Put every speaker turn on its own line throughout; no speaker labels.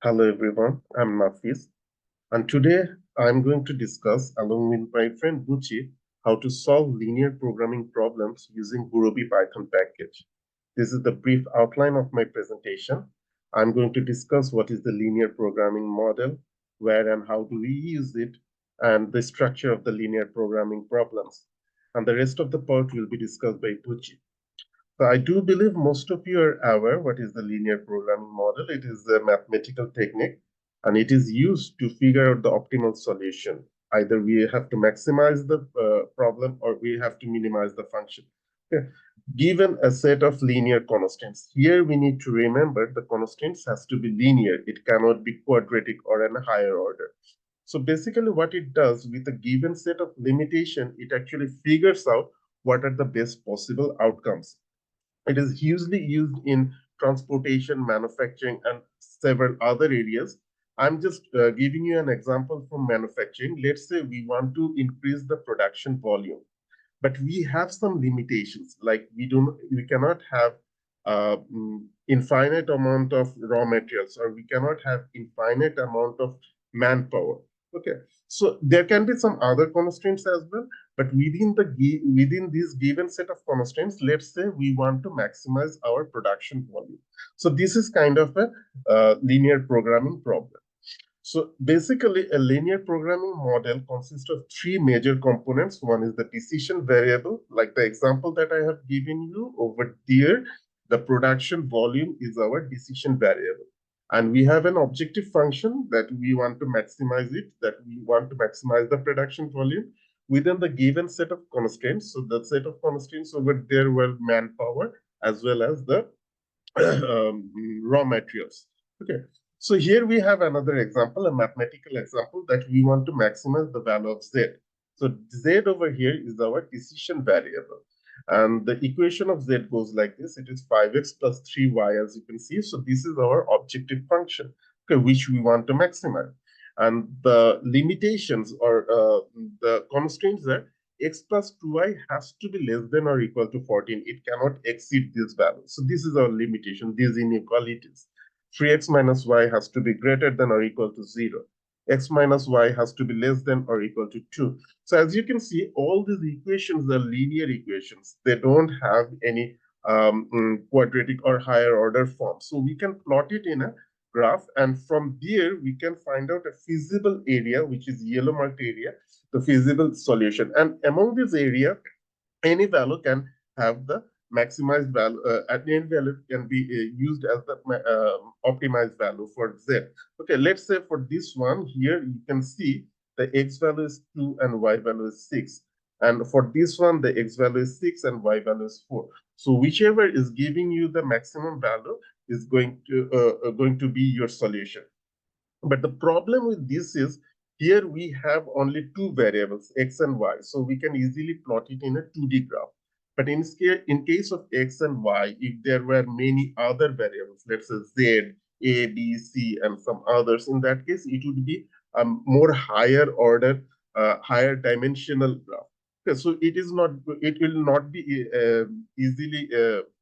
Hello everyone, I'm Nafis, and today I'm going to discuss, along with my friend Buchi, how to solve linear programming problems using GUROBI Python package. This is the brief outline of my presentation. I'm going to discuss what is the linear programming model, where and how do we use it, and the structure of the linear programming problems. And the rest of the part will be discussed by Buchi. So I do believe most of you are aware what is the linear programming model. It is a mathematical technique and it is used to figure out the optimal solution. Either we have to maximize the problem or we have to minimize the function. Okay. Given a set of linear constraints, here we need to remember the constraints has to be linear. It cannot be quadratic or in a higher order. So basically what it does with a given set of limitation, it actually figures out what are the best possible outcomes. It is hugely used in transportation, manufacturing, and several other areas. I'm just giving you an example from manufacturing. Let's say we want to increase the production volume, but we have some limitations. Like we cannot have infinite amount of raw materials, or we cannot have infinite amount of manpower. Okay, so there can be some other constraints as well, but within this given set of constraints, let's say we want to maximize our production volume. So this is kind of a linear programming problem. So basically, a linear programming model consists of three major components. One is the decision variable, like the example that I have given you over there. The production volume is our decision variable. And we have an objective function that we want to maximize it, that we want to maximize the production volume within the given set of constraints. So the set of constraints over there were manpower as well as the raw materials. Okay, so here we have another example, a mathematical example that we want to maximize the value of z. So z over here is our decision variable. And the equation of z goes like this. It is 5x plus 3y, as you can see. So this is our objective function, okay, which we want to maximize. And the limitations or the constraints are x plus 2y has to be less than or equal to 14. It cannot exceed this value. So this is our limitation, these inequalities. 3x minus y has to be greater than or equal to 0. X minus y has to be less than or equal to 2. So as you can see, all these equations are linear equations. They don't have any quadratic or higher order form. So we can plot it in a graph, and from there we can find out a feasible area, which is yellow marked area, the feasible solution. And among this area, any value can have the maximized value, any value can be used as the optimized value for z. Okay, let's say for this one here, you can see the x value is 2 and y value is 6. And for this one, the x value is 6 and y value is 4. So whichever is giving you the maximum value is going to be your solution. But the problem with this is here we have only two variables, x and y. So we can easily plot it in a 2D graph. But in case of x and y, if there were many other variables, let's say z, a, b, c, and some others, in that case, it would be a more higher order, higher dimensional graph. Okay, so it will not be easily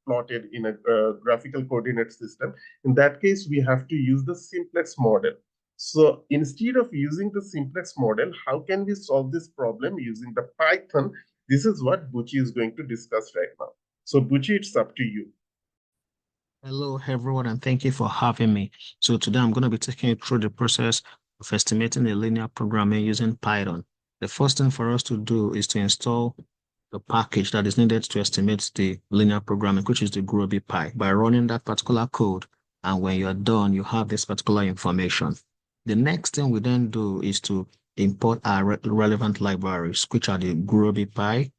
plotted in a graphical coordinate system. In that case, we have to use the simplex model. So instead of using the simplex model, how can we solve this problem using the Python? This is what Buchi is going to discuss right now. So Buchi, it's up to you.
Hello, everyone, and thank you for having me. So today I'm going to be taking you through the process of estimating the linear programming using Python. The first thing for us to do is to install the package that is needed to estimate the linear programming, which is the GUROBI Py. By running that particular code, and when you're done, you have this particular information. The next thing we then do is to import our relevant libraries, which are the GUROBI Py,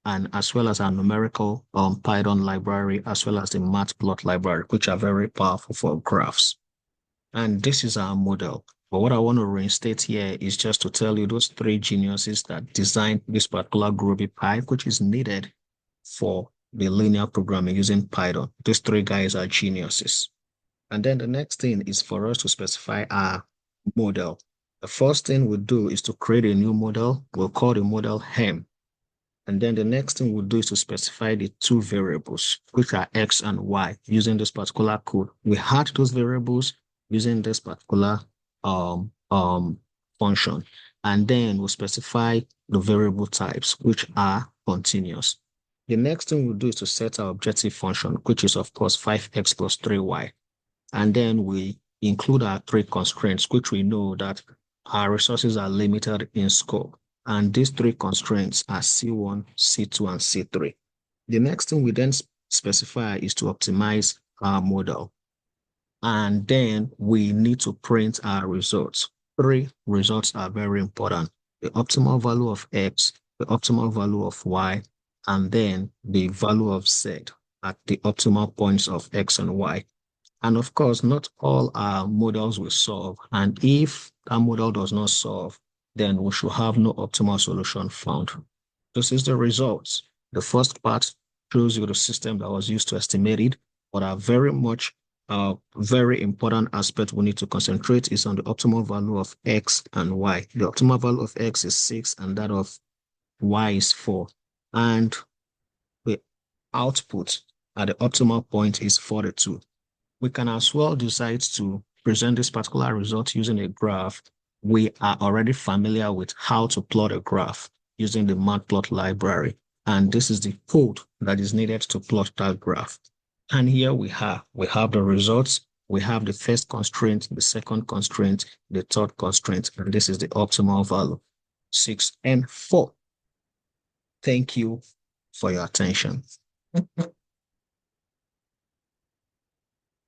and as well as our numerical Python library, as well as the matplot library, which are very powerful for graphs. And this is our model. But what I want to reinstate here is just to tell you those three geniuses that designed this particular GUROBI Py, which is needed for the linear programming using Python. Those three guys are geniuses. And then the next thing is for us to specify our model. The first thing we do is to create a new model. We'll call the model hem. And then the next thing we'll do is to specify the two variables, which are x and y, using this particular code. We had those variables, using this particular um, um, function. And then we'll specify the variable types, which are continuous. The next thing we'll do is to set our objective function, which is of course 5x plus 3y. And then we include our three constraints, which we know that our resources are limited in scope. And these three constraints are C1, C2, and C3. The next thing we then specify is to optimize our model. And then we need to print our results. Three results are very important: the optimal value of X, the optimal value of Y, and then the value of Z at the optimal points of X and Y. And of course, not all our models will solve. And if that model does not solve, then we should have no optimal solution found. This is the results. The first part shows you the system that was used to estimate it, but a very important aspect we need to concentrate is on the optimal value of X and Y. The optimal value of X is 6 and that of Y is 4. And the output at the optimal point is 42. We can as well decide to present this particular result using a graph. We are already familiar with how to plot a graph using the matplot library. And this is the code that is needed to plot that graph. And here we have the results. We have the first constraint, the second constraint, the third constraint, and this is the optimal value, 6 and 4. Thank you for your attention.